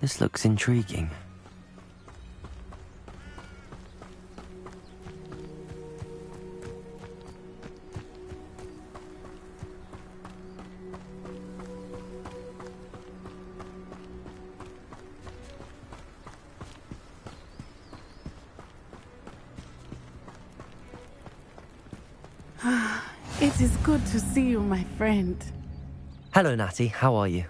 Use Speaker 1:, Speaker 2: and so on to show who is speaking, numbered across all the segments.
Speaker 1: This looks intriguing.
Speaker 2: It is good to see you, my friend.
Speaker 1: Hello, Natty. How are you?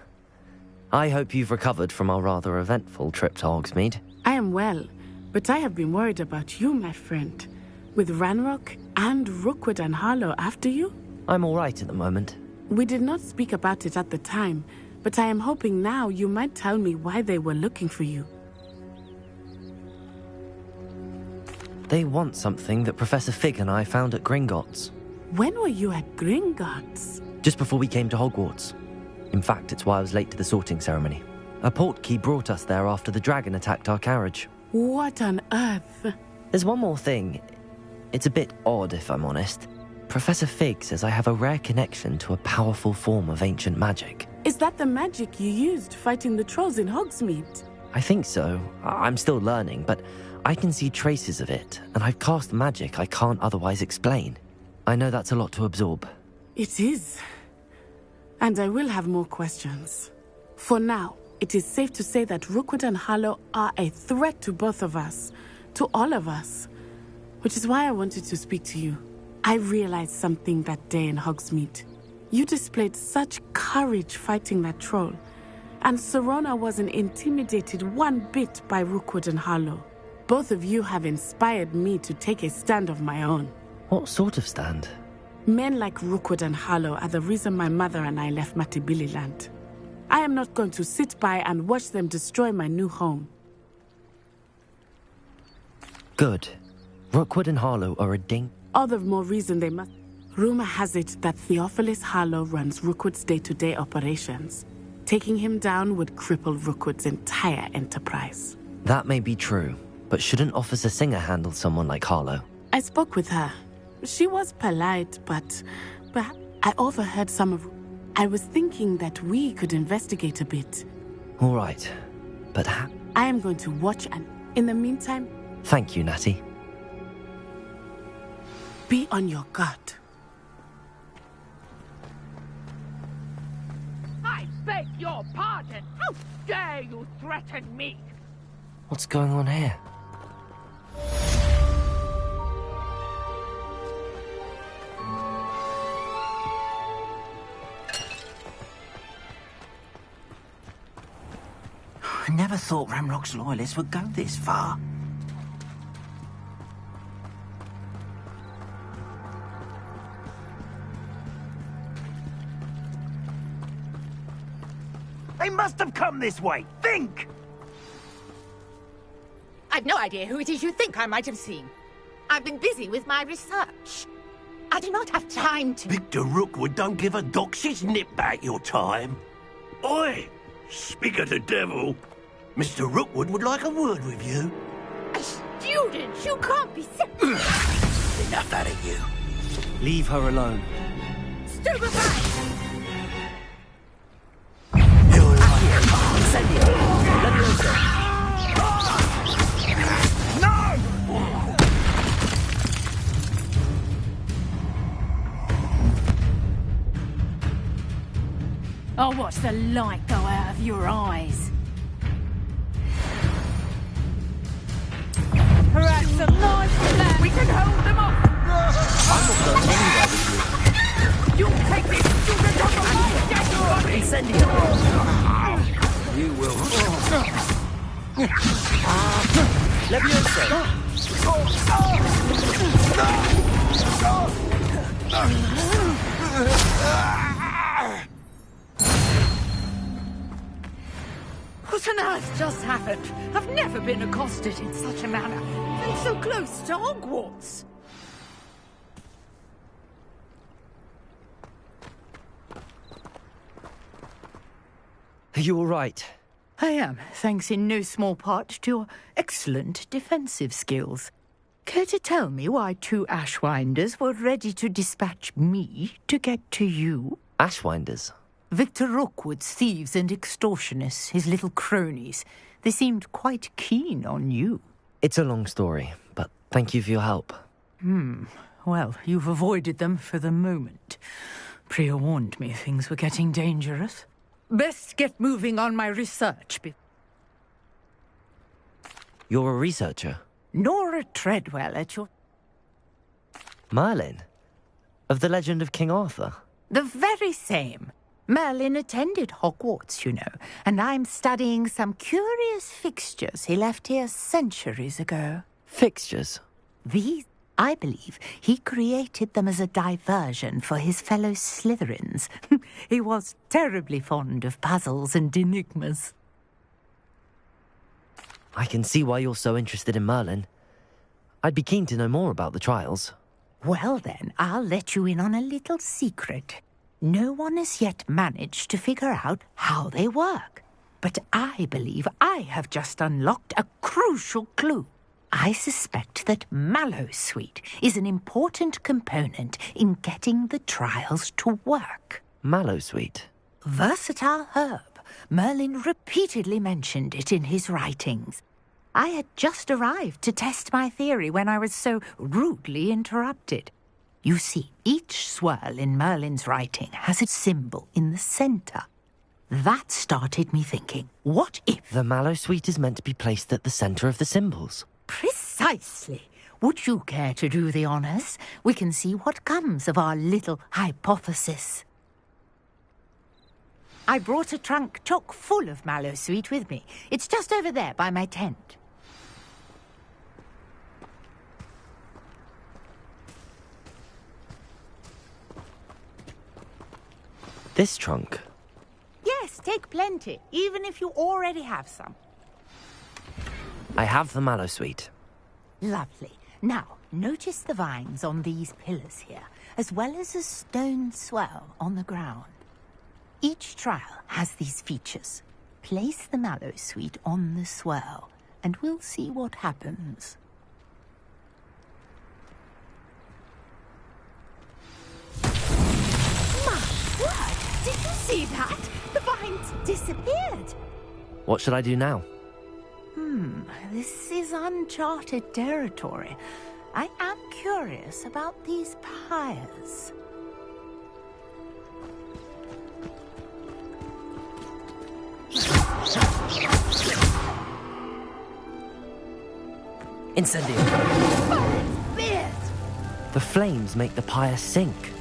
Speaker 1: I hope you've recovered from our rather eventful trip to Hogsmeade.
Speaker 2: I am well, but I have been worried about you, my friend. With Ranrock and Rookwood and Harlow after you?
Speaker 1: I'm all right at the moment.
Speaker 2: We did not speak about it at the time, but I am hoping now you might tell me why they were looking for you.
Speaker 1: They want something that Professor Fig and I found at Gringotts.
Speaker 2: When were you at Gringotts?
Speaker 1: Just before we came to Hogwarts. In fact, it's why I was late to the sorting ceremony. A portkey brought us there after the dragon attacked our carriage.
Speaker 2: What on earth?
Speaker 1: There's one more thing. It's a bit odd, if I'm honest. Professor Fig says I have a rare connection to a powerful form of ancient magic.
Speaker 2: Is that the magic you used fighting the trolls in Hogsmeade?
Speaker 1: I think so. I'm still learning, but I can see traces of it, and I've cast magic I can't otherwise explain. I know that's a lot to absorb.
Speaker 2: It is. And I will have more questions. For now, it is safe to say that Rookwood and Harlow are a threat to both of us, to all of us. Which is why I wanted to speak to you. I realized something that day in Hogsmeade. You displayed such courage fighting that troll, and Sirona wasn't intimidated one bit by Rookwood and Harlow. Both of you have inspired me to take a stand of my own.
Speaker 1: What sort of stand?
Speaker 2: Men like Rookwood and Harlow are the reason my mother and I left Matibili land. I am not going to sit by and watch them destroy my new home.
Speaker 1: Good. Rookwood and Harlow are
Speaker 2: All the more reason they must. Rumor has it that Theophilus Harlow runs Rookwood's day-to-day operations. Taking him down would cripple Rookwood's entire enterprise.
Speaker 1: That may be true, but shouldn't Officer Singer handle someone like Harlow?
Speaker 2: I spoke with her. She was polite, but I overheard some of... I was thinking that we could investigate a bit.
Speaker 1: All right, but
Speaker 2: I am going to watch, and in the meantime...
Speaker 1: Thank you, Natty.
Speaker 2: Be on your guard.
Speaker 3: I beg your pardon! How dare you threaten me?
Speaker 1: What's going on here?
Speaker 4: I never thought Ranrock's loyalists would go this far.
Speaker 5: They must have come this way. Think!
Speaker 6: I've no idea who it is you think I might have seen. I've been busy with my research. I do not have time to...
Speaker 5: Victor Rookwood don't give a doxy's nip back your time. Oi! Speak of the devil. Mr. Rookwood would like a word with you.
Speaker 6: A student? You can't be so...
Speaker 5: Enough out of you.
Speaker 1: Leave her alone.
Speaker 6: Stupefy!
Speaker 3: I'll watch the light go out of your eyes. Perhaps a large plan. We can hold them off.
Speaker 1: I'm not going anywhere with
Speaker 3: You'll take this student off of my dead body.
Speaker 1: Incendio! You will. Levioso!
Speaker 3: What on earth just happened? I've never been accosted in such a manner. And so close to Hogwarts.
Speaker 1: Are you all right?
Speaker 7: I am, thanks in no small part to your excellent defensive skills. Care to tell me why two Ashwinders were ready to dispatch me to get to you?
Speaker 1: Ashwinders?
Speaker 7: Victor Rookwood's thieves and extortionists, his little cronies. They seemed quite keen on you.
Speaker 1: It's a long story, but thank you for your help.
Speaker 7: Well, you've avoided them for the moment. Priya warned me things were getting dangerous. Best get moving on my research.
Speaker 1: You're a researcher?
Speaker 7: Nora Treadwell at your...
Speaker 1: Merlin? Of the legend of King Arthur?
Speaker 7: The very same. Merlin attended Hogwarts, you know, and I'm studying some curious fixtures he left here centuries ago.
Speaker 1: Fixtures?
Speaker 7: These, I believe, he created them as a diversion for his fellow Slytherins. He was terribly fond of puzzles and enigmas.
Speaker 1: I can see why you're so interested in Merlin. I'd be keen to know more about the trials.
Speaker 7: Well then, I'll let you in on a little secret. No one has yet managed to figure out how they work. But I believe I have just unlocked a crucial clue. I suspect that Mallowsweet is an important component in getting the trials to work.
Speaker 1: Mallowsweet?
Speaker 7: Versatile herb. Merlin repeatedly mentioned it in his writings. I had just arrived to test my theory when I was so rudely interrupted. You see, each swirl in Merlin's writing has a symbol in the centre. That started me thinking, what if...
Speaker 1: The Mallowsweet is meant to be placed at the centre of the symbols.
Speaker 7: Precisely. Would you care to do the honours? We can see what comes of our little hypothesis. I brought a trunk chock full of Mallowsweet with me. It's just over there by my tent.
Speaker 1: This trunk?
Speaker 7: Yes, take plenty, even if you already have some.
Speaker 1: I have the Mallowsweet.
Speaker 7: Lovely. Now, notice the vines on these pillars here, as well as a stone swell on the ground. Each trial has these features. Place the Mallowsweet on the swell, and we'll see what happens. Word! Did you see that? The vines disappeared.
Speaker 1: What should I do now?
Speaker 7: This is uncharted territory. I am curious about these pyres.
Speaker 1: Incendio!
Speaker 7: Oh, it's fierce!
Speaker 1: The flames make the pyre sink.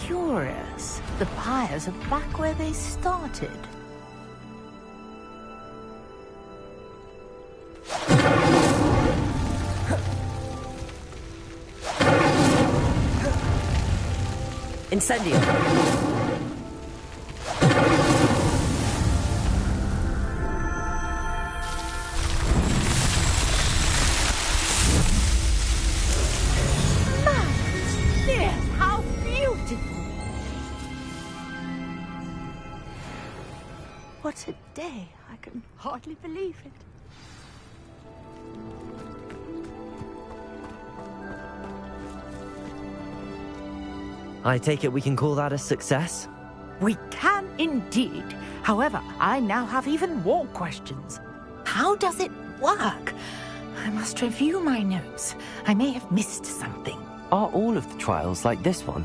Speaker 7: Curious. The pyres are back where they started.
Speaker 1: Incendio!
Speaker 7: Yes, how beautiful! What a day. I can hardly believe it.
Speaker 1: I take it we can call that a success?
Speaker 7: We can indeed. However, I now have even more questions. How does it work? I must review my notes. I may have missed something.
Speaker 1: Are all of the trials like this one?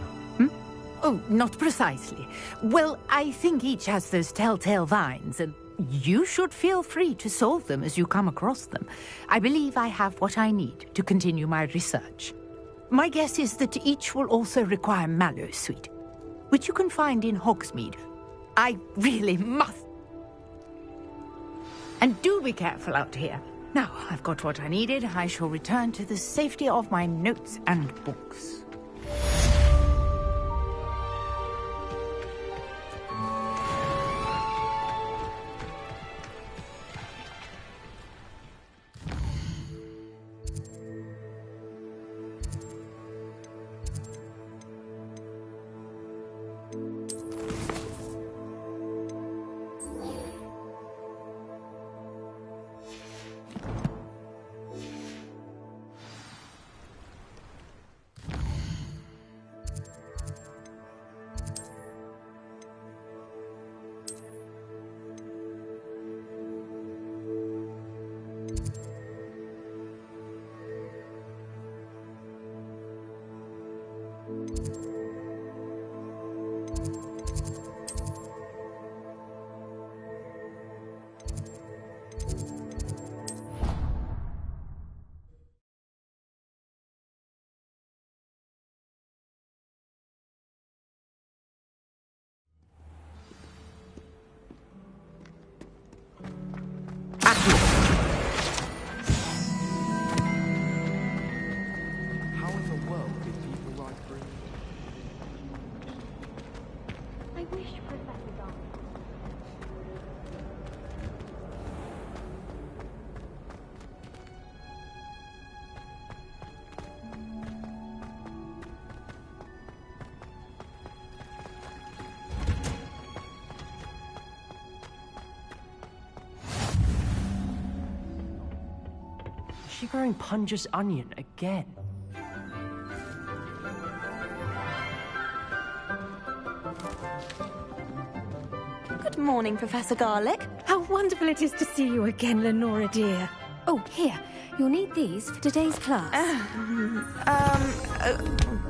Speaker 7: Oh, not precisely. Well, I think each has those telltale vines, and you should feel free to solve them as you come across them. I believe I have what I need to continue my research. My guess is that each will also require Mallowsweet, which you can find in Hogsmeade. I really must. And do be careful out here. Now, I've got what I needed. I shall return to the safety of my notes and books.
Speaker 8: she growing Punja's onion again?
Speaker 9: Good morning, Professor Garlick.
Speaker 10: How wonderful it is to see you again, Lenora dear. Oh, here. You'll need these for today's class.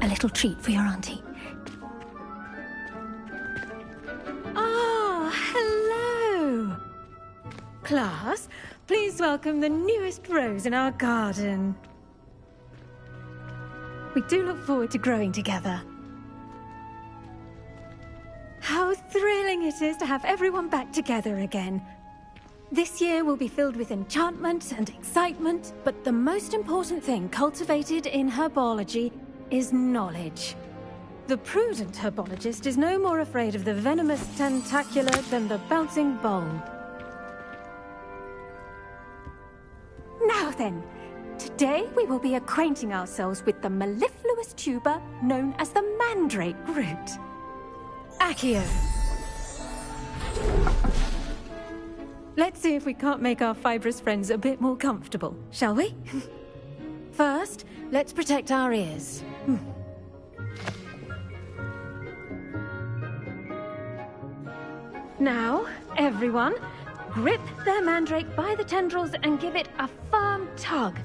Speaker 10: A little treat for your auntie. Ah, hello. Class, please welcome the newest rose in our garden. We do look forward to growing together. How thrilling it is to have everyone back together again. This year will be filled with enchantment and excitement, but the most important thing cultivated in herbology is knowledge. The prudent herbologist is no more afraid of the venomous tentacula than the bouncing bulb. Now then, today we will be acquainting ourselves with the mellifluous tuber known as the mandrake root. Accio. Let's see if we can't make our fibrous friends a bit more comfortable, shall we? First, let's protect our ears. Now, everyone, grip their mandrake by the tendrils and give it a firm tug.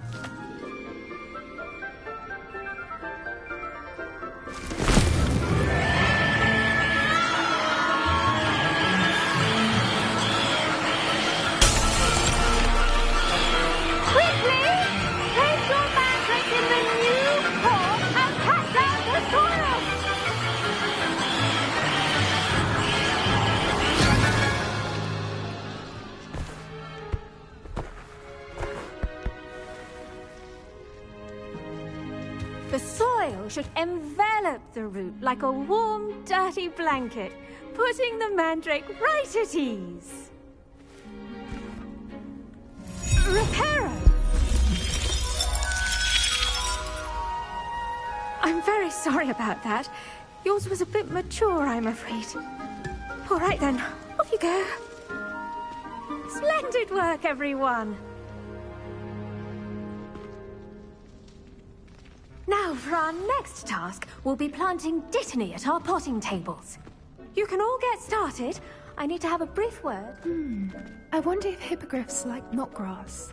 Speaker 10: The soil should envelop the root like a warm, dirty blanket, putting the mandrake right at ease. Reparo! I'm very sorry about that. Yours was a bit mature, I'm afraid. All right then, off you go. Splendid work, everyone! Now, for our next task, we'll be planting Dittany at our potting tables. You can all get started. I need to have a brief word.
Speaker 11: I wonder if hippogriffs like knotgrass.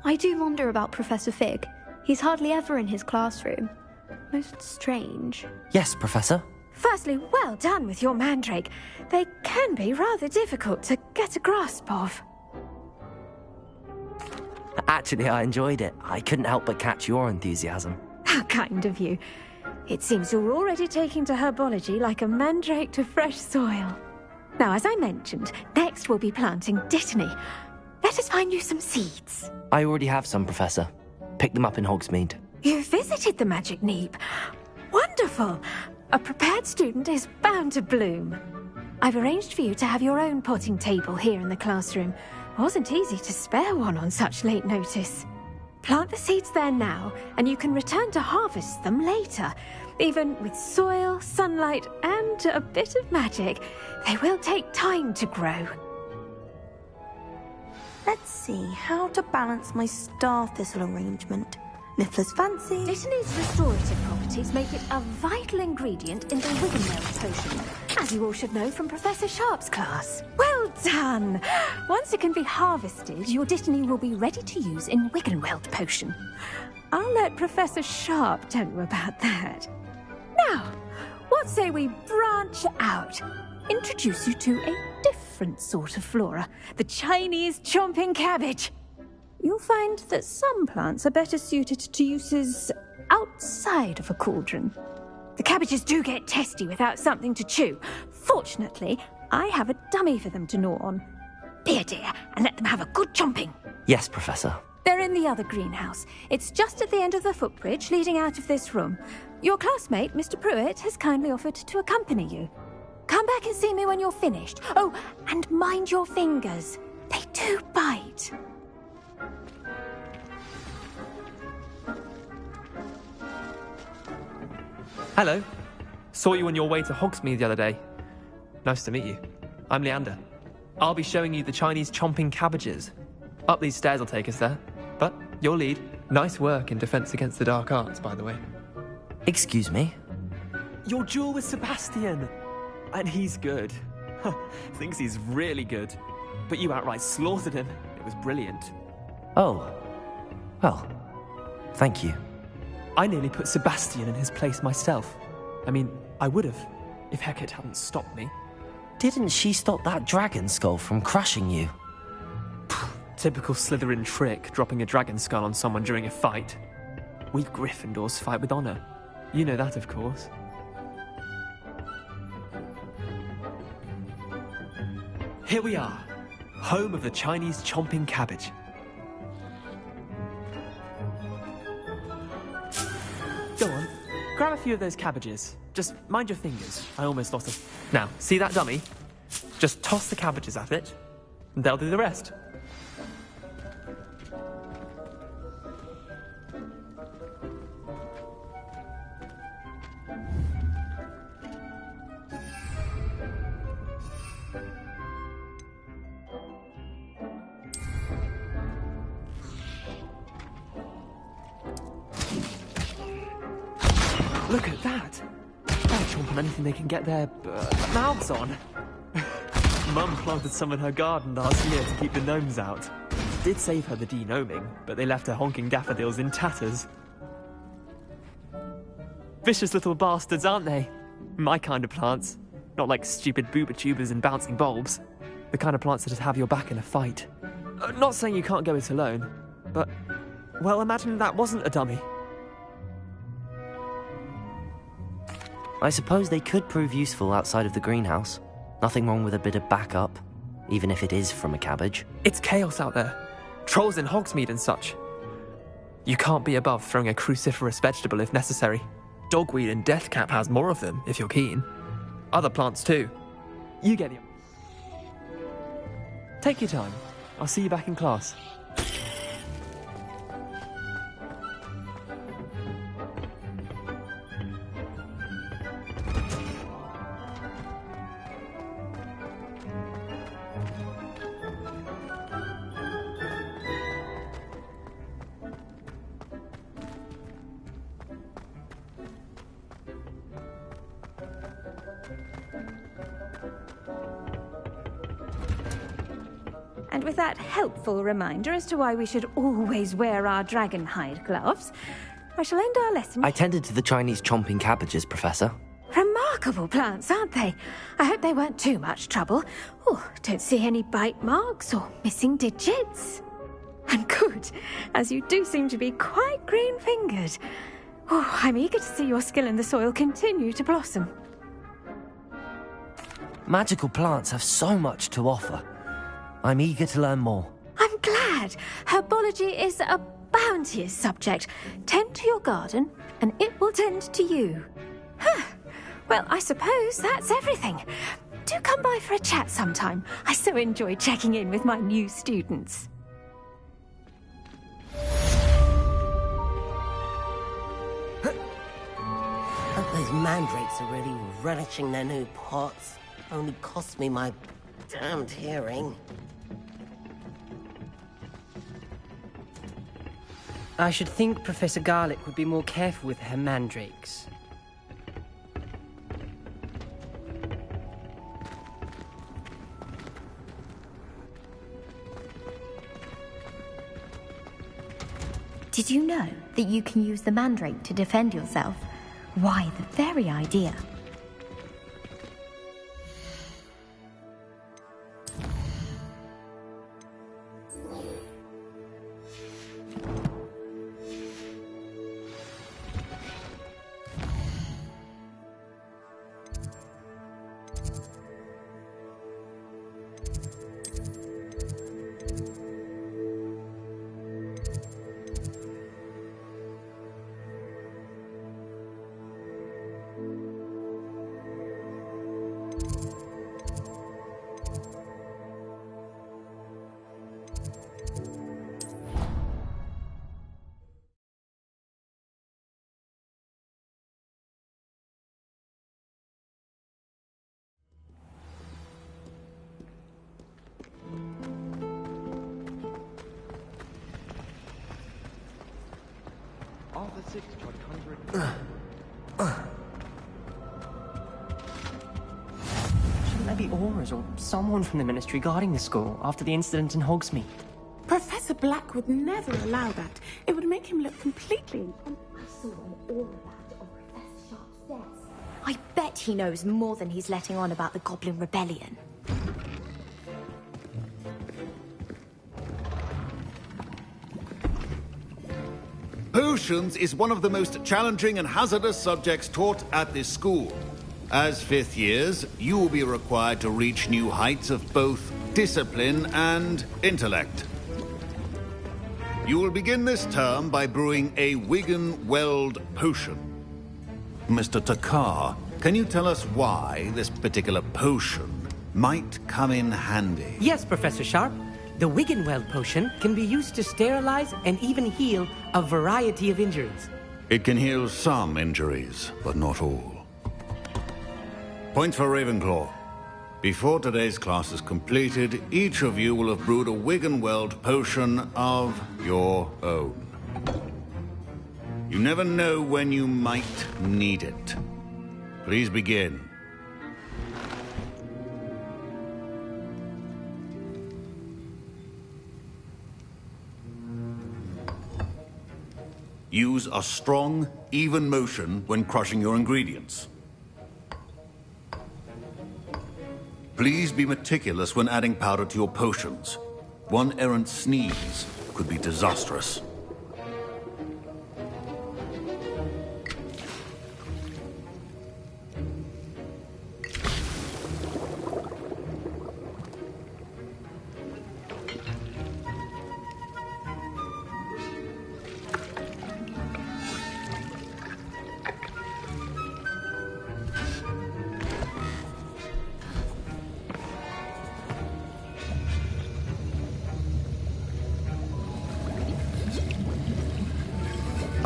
Speaker 9: I do wonder about Professor Fig. He's hardly ever in his classroom. Most strange.
Speaker 1: Yes, Professor.
Speaker 10: Firstly, well done with your mandrake. They can be rather difficult to get a grasp of.
Speaker 1: Actually, I enjoyed it. I couldn't help but catch your enthusiasm.
Speaker 10: How kind of you. It seems you're already taking to herbology like a mandrake to fresh soil. Now, as I mentioned, next we'll be planting Dittany. Let us find you some seeds.
Speaker 1: I already have some, Professor. Picked them up in Hogsmeade.
Speaker 10: You visited the Magic Neep. Wonderful! A prepared student is bound to bloom. I've arranged for you to have your own potting table here in the classroom. Wasn't easy to spare one on such late notice. Plant the seeds there now, and you can return to harvest them later. Even with soil, sunlight, and a bit of magic, they will take time to grow.
Speaker 9: Let's see how to balance my star thistle arrangement. Niffler's fancy.
Speaker 10: Dittany's restorative properties make it a vital ingredient in the Wiggenweld potion, as you all should know from Professor Sharp's class. Well done! Once it can be harvested, your Dittany will be ready to use in Wiggenweld potion. I'll let Professor Sharp tell you about that. Now, what say we branch out? Introduce you to a different sort of flora, the Chinese chomping cabbage. You'll find that some plants are better suited to uses outside of a cauldron. The cabbages do get testy without something to chew. Fortunately, I have a dummy for them to gnaw on. Be a dear and let them have a good chomping.
Speaker 1: Yes, Professor.
Speaker 10: They're in the other greenhouse. It's just at the end of the footbridge leading out of this room. Your classmate, Mr. Pruitt, has kindly offered to accompany you. Come back and see me when you're finished. Oh, and mind your fingers. They do bite.
Speaker 12: Hello. Saw you on your way to Hogsmeade the other day. Nice to meet you. I'm Leander. I'll be showing you the Chinese chomping cabbages. Up these stairs will take us there. But your lead. Nice work in Defense Against the Dark Arts, by the way.
Speaker 1: Excuse me?
Speaker 8: Your duel with Sebastian. And he's good. Thinks he's really good. But you outright slaughtered him. It was brilliant.
Speaker 1: Oh. Well, thank you.
Speaker 12: I nearly put Sebastian in his place myself. I mean, I would have, if Hecate hadn't stopped me.
Speaker 1: Didn't she stop that dragon skull from crushing you?
Speaker 12: Typical Slytherin trick, dropping a dragon skull on someone during a fight. We Gryffindors fight with honor. You know that, of course. Here we are, home of the Chinese chomping cabbage. Go on, grab a few of those cabbages. Just mind your fingers. I almost lost it. Now, see that dummy? Just toss the cabbages at it, and they'll do the rest. Look at that! They'll chomp on anything they can get their mouths on. Mum planted some in her garden last year to keep the gnomes out. Did save her the de-gnoming, but they left her honking daffodils in tatters. Vicious little bastards, aren't they? My kind of plants. Not like stupid booba tubers and bouncing bulbs. The kind of plants that just have your back in a fight. Not saying you can't go it alone, but... well, imagine that wasn't a dummy.
Speaker 1: I suppose they could prove useful outside of the greenhouse. Nothing wrong with a bit of backup, even if it is from a cabbage.
Speaker 12: It's chaos out there. Trolls in Hogsmeade and such. You can't be above throwing a cruciferous vegetable if necessary. Dogweed and Deathcap has more of them, if you're keen. Other plants too. You get it. Take your time. I'll see you back in class.
Speaker 10: And with that helpful reminder as to why we should always wear our dragon hide gloves, I shall end our lesson.
Speaker 1: I tended to the Chinese chomping cabbages, Professor.
Speaker 10: Remarkable plants, aren't they? I hope they weren't too much trouble. Oh, don't see any bite marks or missing digits. And good, as you do seem to be quite green-fingered. Oh, I'm eager to see your skill in the soil continue to blossom.
Speaker 1: Magical plants have so much to offer. I'm eager to learn more.
Speaker 10: I'm glad. Herbology is a bounteous subject. Tend to your garden, and it will tend to you. Huh. Well, I suppose that's everything. Do come by for a chat sometime. I so enjoy checking in with my new students.
Speaker 13: Those mandrakes are really relishing their new pots. Only cost me my damned hearing.
Speaker 14: I should think Professor Garlick would be more careful with her mandrakes.
Speaker 15: Did you know that you can use the mandrake to defend yourself? Why, the very idea.
Speaker 8: Arthur VI tried conjuring...
Speaker 14: Shouldn't there be Auras or someone from the Ministry guarding the school after the incident in Hogsmeade?
Speaker 2: Professor Black would never allow that. It would make him look completely...
Speaker 15: I saw an aura bat on Professor Sharp's desk. I bet he knows more than he's letting on about the Goblin Rebellion.
Speaker 16: Potions is one of the most challenging and hazardous subjects taught at this school. As fifth years, you will be required to reach new heights of both discipline and intellect. You will begin this term by brewing a Wiggenweld potion. Mr. Takar, can you tell us why this particular potion might come in handy?
Speaker 14: Yes, Professor Sharp. The Wiggenweld potion can be used to sterilize and even heal a variety of injuries.
Speaker 16: It can heal some injuries, but not all. Point for Ravenclaw. Before today's class is completed, each of you will have brewed a Wiggenweld potion of your own. You never know when you might need it. Please begin. Use a strong, even motion when crushing your ingredients. Please be meticulous when adding powder to your potions. One errant sneeze could be disastrous.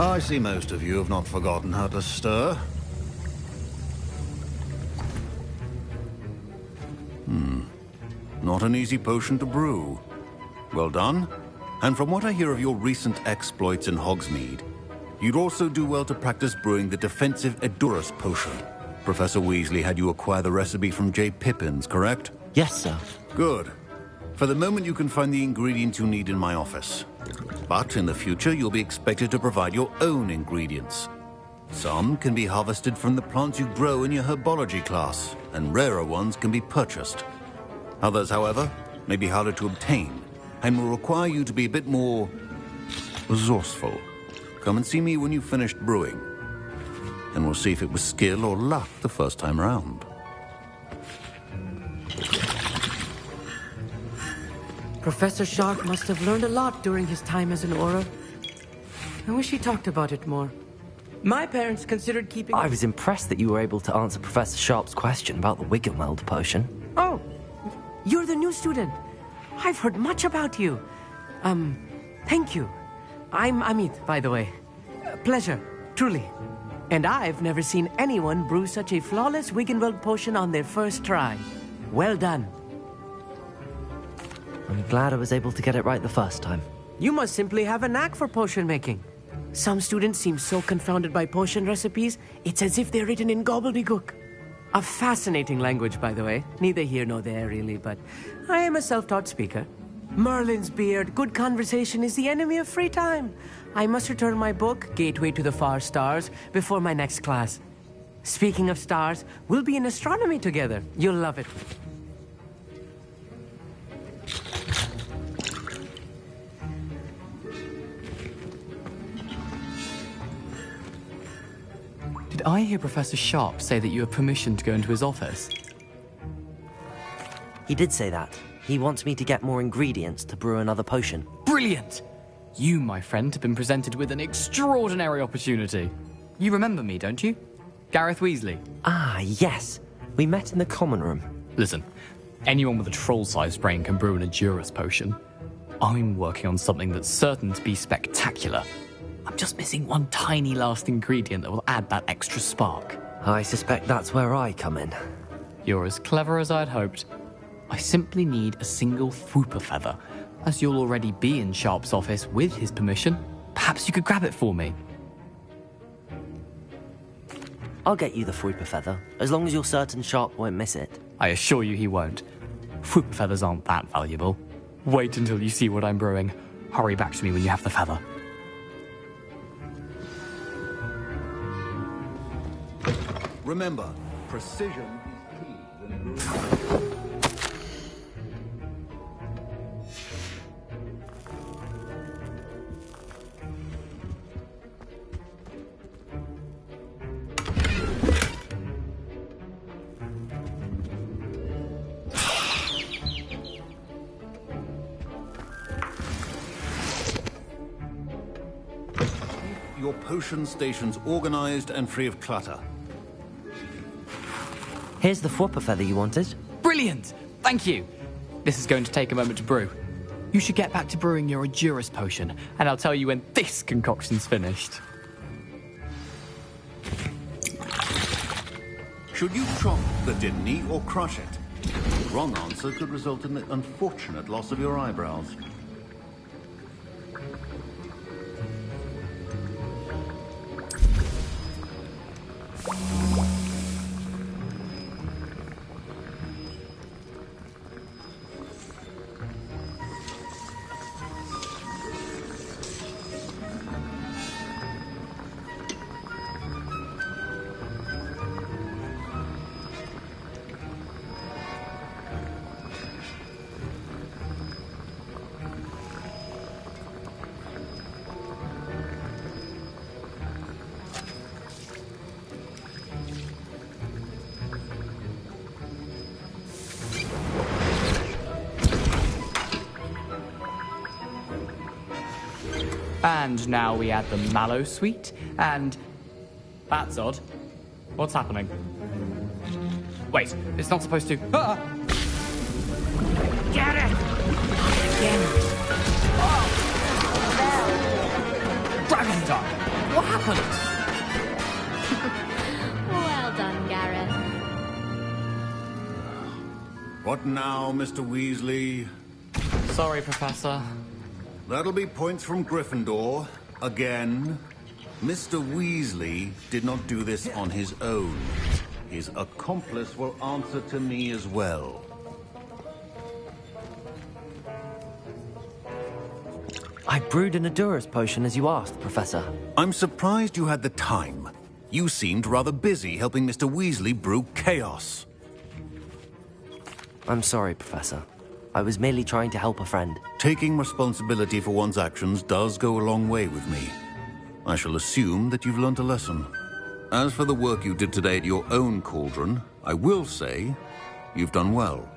Speaker 16: I see most of you have not forgotten how to stir. Not an easy potion to brew. Well done. And from what I hear of your recent exploits in Hogsmeade, you'd also do well to practice brewing the defensive Edurus potion. Professor Weasley had you acquire the recipe from J. Pippins, correct?
Speaker 1: Yes, sir.
Speaker 16: Good. For the moment, you can find the ingredients you need in my office. But in the future, you'll be expected to provide your own ingredients. Some can be harvested from the plants you grow in your herbology class, and rarer ones can be purchased. Others, however, may be harder to obtain, and will require you to be a bit more resourceful. Come and see me when you've finished brewing, and we'll see if it was skill or luck the first time around.
Speaker 14: Professor Sharp must have learned a lot during his time as an Auror. I wish he talked about it more. My parents considered keeping...
Speaker 1: I was impressed that you were able to answer Professor Sharp's question about the Wiggenweld potion.
Speaker 14: Oh, you're the new student. I've heard much about you. Thank you. I'm Amit, by the way. Pleasure, truly. And I've never seen anyone brew such a flawless Wiggenweld potion on their first try. Well done.
Speaker 1: I'm glad I was able to get it right the first time.
Speaker 14: You must simply have a knack for potion making. Some students seem so confounded by potion recipes, it's as if they're written in gobbledygook. A fascinating language, by the way. Neither here nor there, really, but I am a self-taught speaker. Merlin's beard, good conversation is the enemy of free time. I must return my book, Gateway to the Far Stars, before my next class. Speaking of stars, we'll be in astronomy together. You'll love it.
Speaker 17: Did I hear Professor Sharp say that you have permission to go into his office?
Speaker 1: He did say that. He wants me to get more ingredients to brew another potion.
Speaker 17: Brilliant! You, my friend, have been presented with an extraordinary opportunity. You remember me, don't you? Gareth Weasley.
Speaker 1: Ah, yes. We met in the common room.
Speaker 17: Listen, anyone with a troll-sized brain can brew an Edurus potion. I'm working on something that's certain to be spectacular. I'm just missing one tiny last ingredient that will add that extra spark.
Speaker 1: I suspect that's where I come in.
Speaker 17: You're as clever as I'd hoped. I simply need a single Fwooper feather. As you'll already be in Sharp's office with his permission, perhaps you could grab it for me.
Speaker 1: I'll get you the Fruiper feather, as long as you're certain Sharp won't miss it.
Speaker 17: I assure you he won't. Fruit feathers aren't that valuable. Wait until you see what I'm brewing. Hurry back to me when you have the feather.
Speaker 16: Remember, precision is key when brewing. Your potion stations organized and free of clutter.
Speaker 1: Here's the Fruiper feather you wanted.
Speaker 17: Brilliant! Thank you! This is going to take a moment to brew. You should get back to brewing your Edurus potion, and I'll tell you when this concoction's finished.
Speaker 16: Should you chop the Didney or crush it? The wrong answer could result in the unfortunate loss of your eyebrows.
Speaker 17: And now we add the mallow sweet, and... That's odd. What's happening? Wait, it's not supposed to... Ah!
Speaker 3: Get it!
Speaker 17: Again! Oh! Dragon Dog! What happened?
Speaker 15: Well done, Gareth.
Speaker 16: What now, Mr. Weasley?
Speaker 17: Sorry, Professor.
Speaker 16: That'll be points from Gryffindor. Again. Mr. Weasley did not do this on his own. His accomplice will answer to me as well.
Speaker 1: I brewed an Edurus potion as you asked, Professor.
Speaker 16: I'm surprised you had the time. You seemed rather busy helping Mr. Weasley brew chaos.
Speaker 1: I'm sorry, Professor. I was merely trying to help a friend.
Speaker 16: Taking responsibility for one's actions does go a long way with me. I shall assume that you've learnt a lesson. As for the work you did today at your own cauldron, I will say you've done well.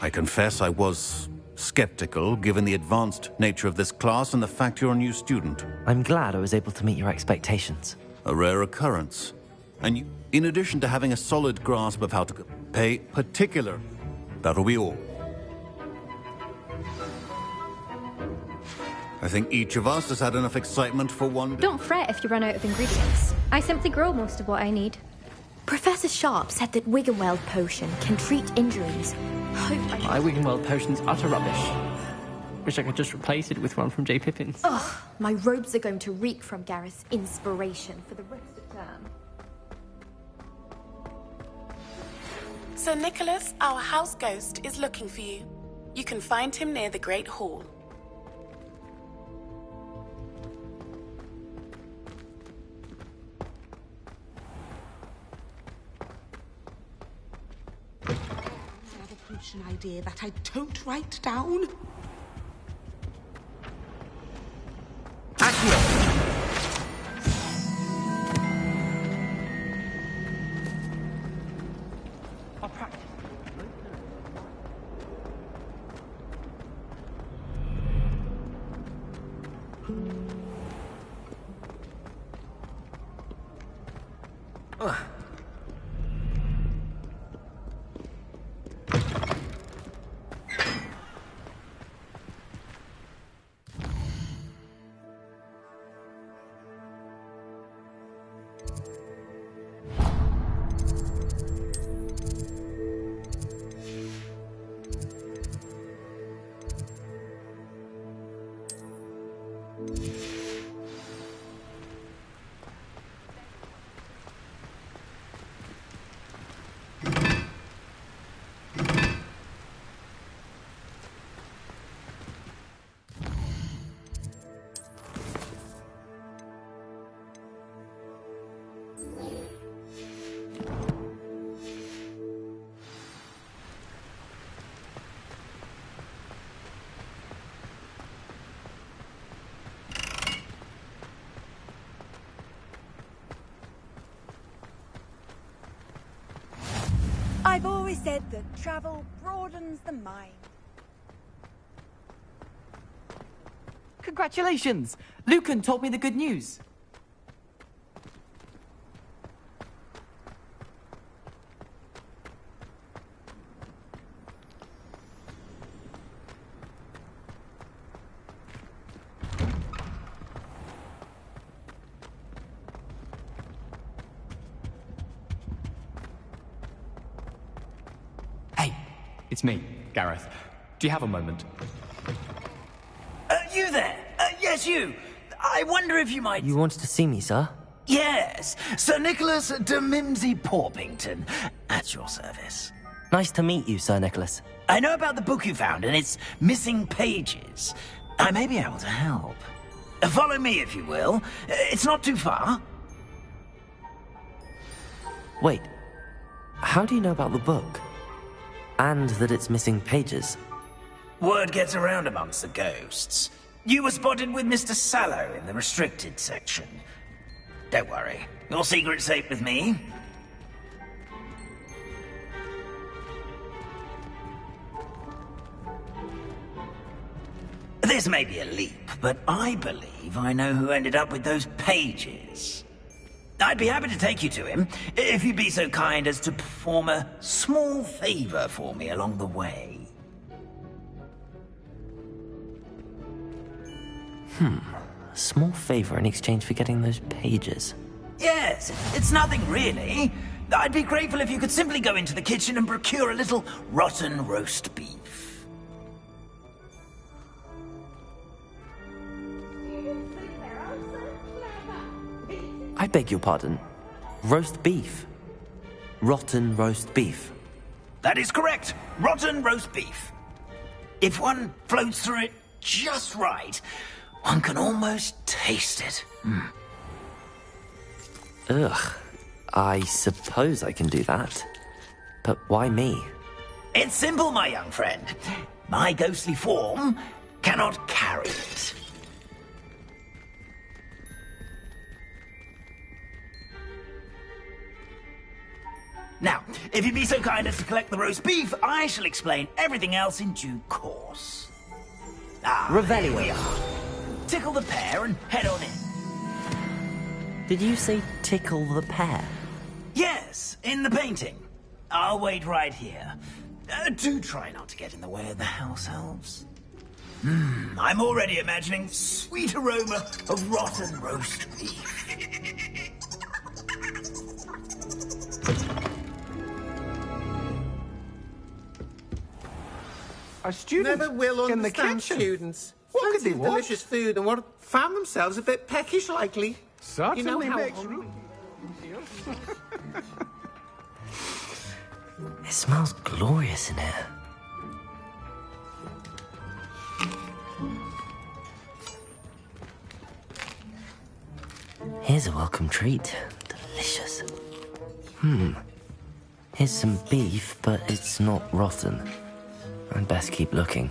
Speaker 16: I confess I was skeptical, given the advanced nature of this class and the fact you're a new student.
Speaker 1: I'm glad I was able to meet your expectations.
Speaker 16: A rare occurrence. And you, in addition to having a solid grasp of how to pay particular... That'll be all. I think each of us has had enough excitement for one...
Speaker 15: Don't fret if you run out of ingredients. I simply grow most of what I need. Professor Sharp said that Wiggenweld potion can treat injuries.
Speaker 12: My Wiggenweld potion's utter rubbish. Wish I could just replace it with one from J. Pippin's.
Speaker 15: Ugh, my robes are going to reek from Gareth's inspiration for the rest of term.
Speaker 2: Sir Nicholas, our house ghost, is looking for you. You can find him near the Great Hall.
Speaker 18: An idea that I don't write down.
Speaker 12: I'll practice.
Speaker 19: always said that travel broadens the mind.
Speaker 17: Congratulations! Lucan told me the good news. Hey, it's me, Gareth. Do you have a moment?
Speaker 4: You there? Yes, you. I wonder if you might...
Speaker 1: You wanted to see me, sir?
Speaker 4: Yes, Sir Nicholas de Mimsy Porpington, at your service.
Speaker 1: Nice to meet you, Sir Nicholas.
Speaker 4: I know about the book you found and its missing pages. I may be able to help. Follow me, if you will. It's not too far.
Speaker 1: Wait, how do you know about the book? And that it's missing pages?
Speaker 4: Word gets around amongst the ghosts. You were spotted with Mr. Sallow in the restricted section. Don't worry, your secret's safe with me. This may be a leap, but I believe I know who ended up with those pages. I'd be happy to take you to him, if you'd be so kind as to perform a small favor for me along the way.
Speaker 1: A small favor in exchange for getting those pages.
Speaker 4: Yes, it's nothing really. I'd be grateful if you could simply go into the kitchen and procure a little rotten roast beef.
Speaker 1: I beg your pardon. Roast beef. Rotten roast beef.
Speaker 4: That is correct. Rotten roast beef. If one floats through it just right, one can almost taste it.
Speaker 1: Ugh. I suppose I can do that. But why me?
Speaker 4: It's simple, my young friend. My ghostly form cannot carry it. Now, if you'd be so kind as to collect the roast beef, I shall explain everything else in due course.
Speaker 1: Revelio.
Speaker 4: Here we are. Tickle the pear and head on in.
Speaker 1: Did you say tickle the pear?
Speaker 4: Yes, in the painting. I'll wait right here. Do try not to get in the way of the house elves. I'm already imagining sweet aroma of rotten roast beef.
Speaker 20: Our students
Speaker 21: never will
Speaker 20: in the
Speaker 21: understand
Speaker 20: kitchen.
Speaker 21: students.
Speaker 20: What could
Speaker 21: Fancy
Speaker 20: they want?
Speaker 21: delicious food and what found themselves a bit peckish likely.
Speaker 20: Certainly
Speaker 21: you know how
Speaker 20: makes
Speaker 21: hungry-
Speaker 1: It smells glorious in here. Here's a welcome treat. Delicious. Here's some beef, but it's not rotten. I'd best keep looking.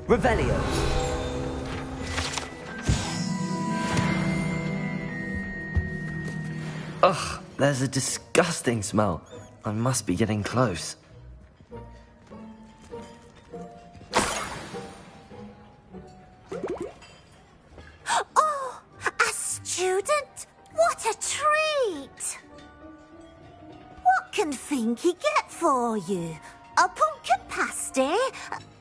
Speaker 1: Revelio. Ugh, there's a disgusting smell. I must be getting close.
Speaker 22: Oh, a student? What a treat! What can Finky get for you? A pumpkin pasty?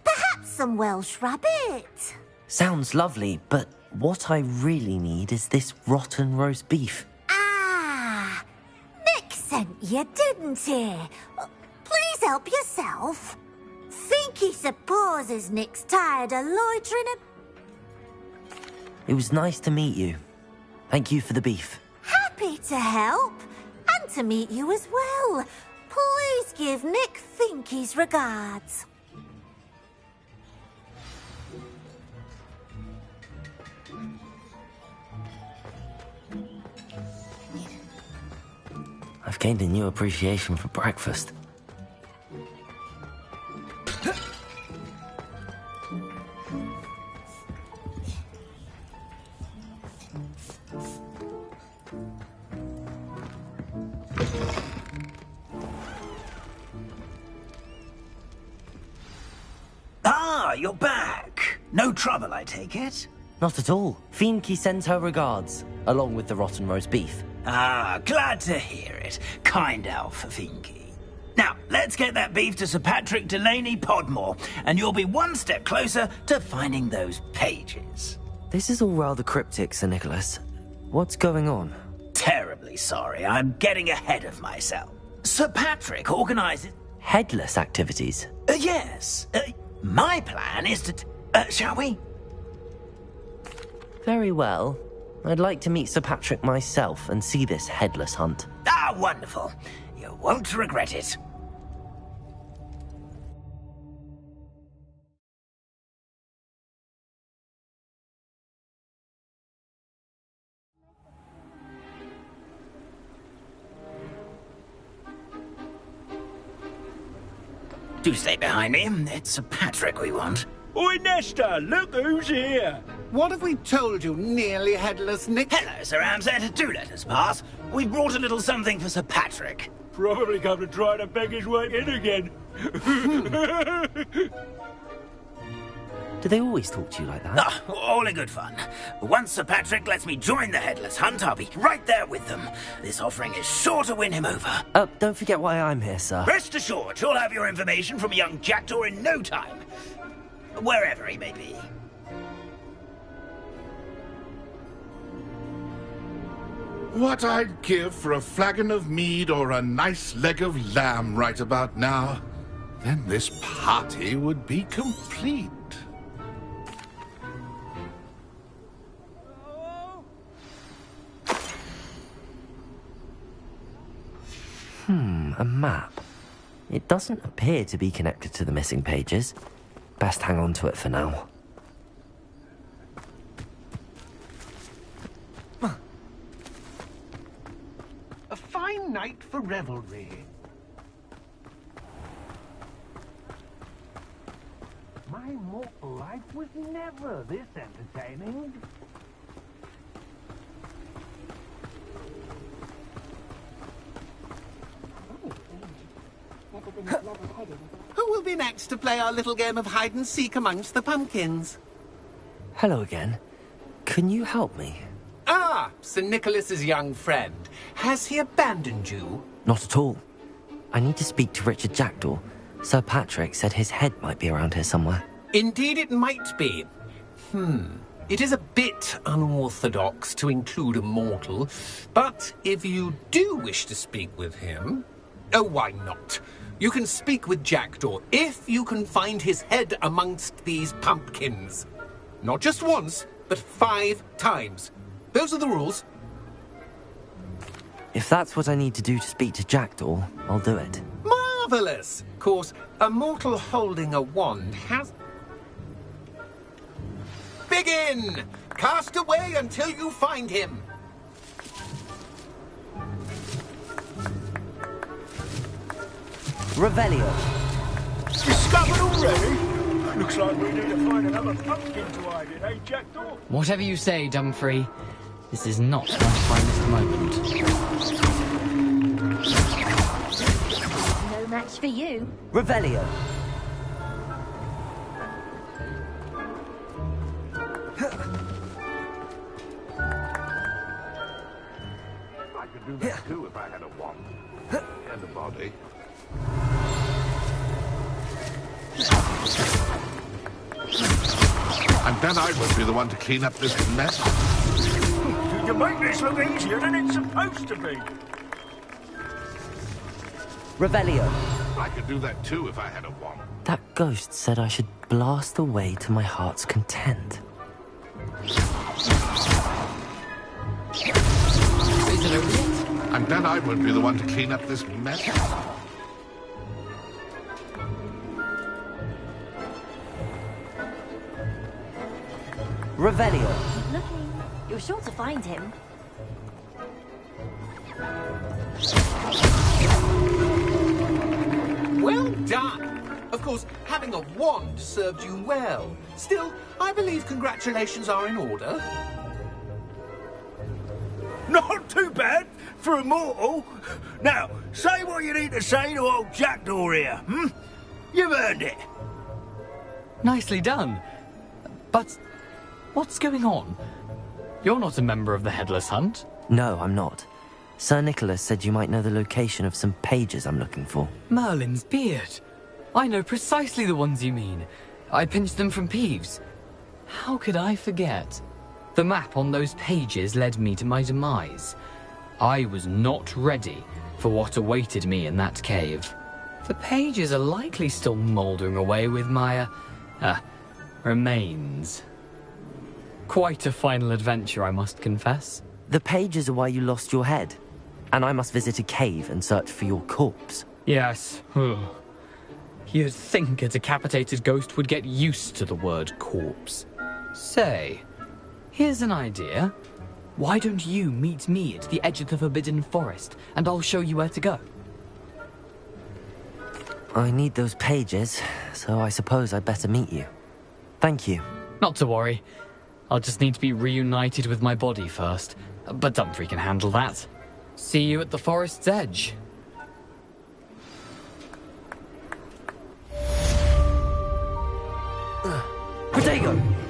Speaker 22: Perhaps some Welsh rabbit?
Speaker 1: Sounds lovely, but what I really need is this rotten roast beef.
Speaker 22: Ah, Nick sent you, didn't he? Please help yourself. Finky supposes Nick's tired of loitering a...
Speaker 1: It was nice to meet you. Thank you for the beef.
Speaker 22: Happy to help, and to meet you as well. Please give Nick Finky's regards.
Speaker 1: I've gained a new appreciation for breakfast.
Speaker 4: Ah, you're back. No trouble, I take it?
Speaker 1: Not at all. Fienke sends her regards, along with the rotten roast beef.
Speaker 4: Ah, glad to hear it. Kind elf, Fienke. Now, let's get that beef to Sir Patrick Delaney Podmore, and you'll be one step closer to finding those pages.
Speaker 1: This is all rather cryptic, Sir Nicholas. What's going on?
Speaker 4: Terribly sorry, I'm getting ahead of myself. Sir Patrick organizes...
Speaker 1: Headless activities?
Speaker 4: Yes. My plan is to... shall we?
Speaker 1: Very well. I'd like to meet Sir Patrick myself and see this headless hunt.
Speaker 4: Ah, wonderful. You won't regret it. Do stay behind me. It's Sir Patrick we want.
Speaker 21: Oi, Nesta, look who's here. What have we told you, nearly headless Nick?
Speaker 4: Hello, Sir Amset. Do let us pass. We brought a little something for Sir Patrick.
Speaker 21: Probably come to try to beg his way in again.
Speaker 1: Do they always talk to you like that?
Speaker 4: Ah, all in good fun. Once Sir Patrick lets me join the Headless Hunt, I'll be right there with them. This offering is sure to win him over.
Speaker 1: Don't forget why I'm here, sir.
Speaker 4: Rest assured, you'll have your information from young Jackdaw in no time. Wherever he may be.
Speaker 5: What I'd give for a flagon of mead or a nice leg of lamb right about now. Then this party would be complete.
Speaker 1: A map. It doesn't appear to be connected to the missing pages. Best hang on to it for now.
Speaker 21: A fine night for revelry. My mortal life was never this entertaining. Who will be next to play our little game of hide-and-seek amongst the pumpkins?
Speaker 1: Hello again. Can you help me?
Speaker 21: Ah, Sir Nicholas's young friend. Has he abandoned you?
Speaker 1: Not at all. I need to speak to Richard Jackdaw. Sir Patrick said his head might be around here somewhere.
Speaker 21: Indeed it might be. It is a bit unorthodox to include a mortal, but if you do wish to speak with him... Oh, why not? You can speak with Jackdaw if you can find his head amongst these pumpkins. Not just once, but 5 times. Those are the rules.
Speaker 1: If that's what I need to do to speak to Jackdaw, I'll do it.
Speaker 21: Marvellous! Of course, a mortal holding a wand has... Begin! Cast away until you find him.
Speaker 1: Revelio.
Speaker 21: Discovered already? Looks like we need to find another pumpkin to hide in, eh, Jackdaw?
Speaker 17: Whatever you say, Dumfrey. This is not my finest moment.
Speaker 10: No match for you.
Speaker 1: Revelio.
Speaker 5: I could do that too if I had a wand. And a body. And then I would be the one to clean up this mess.
Speaker 21: You make this look easier than it's supposed to be.
Speaker 1: Revelio.
Speaker 5: I could do that too if I had a wand.
Speaker 1: That ghost said I should blast away to my heart's content.
Speaker 17: Is it over yet?
Speaker 5: And then I would be the one to clean up this mess.
Speaker 1: Revelio.
Speaker 10: Keep looking. You're sure to find him.
Speaker 21: Well done! Of course, having a wand served you well. Still, I believe congratulations are in order.
Speaker 4: Not too bad for a mortal. Now, say what you need to say to old Jackdaw here, hmm? You've earned it.
Speaker 17: Nicely done. But what's going on? You're not a member of the Headless Hunt.
Speaker 1: No, I'm not. Sir Nicholas said you might know the location of some pages I'm looking for.
Speaker 17: Merlin's beard. I know precisely the ones you mean. I pinched them from Peeves. How could I forget? The map on those pages led me to my demise. I was not ready for what awaited me in that cave. The pages are likely still mouldering away with my, remains. Quite a final adventure, I must confess.
Speaker 1: The pages are why you lost your head, and I must visit a cave and search for your corpse.
Speaker 17: Yes. You'd think a decapitated ghost would get used to the word corpse. Say, here's an idea. Why don't you meet me at the edge of the Forbidden Forest, and I'll show you where to go?
Speaker 1: I need those pages, so I suppose I'd better meet you. Thank you.
Speaker 17: Not to worry. I'll just need to be reunited with my body first. But Dumfries can handle that. See you at the forest's edge.
Speaker 1: Protego!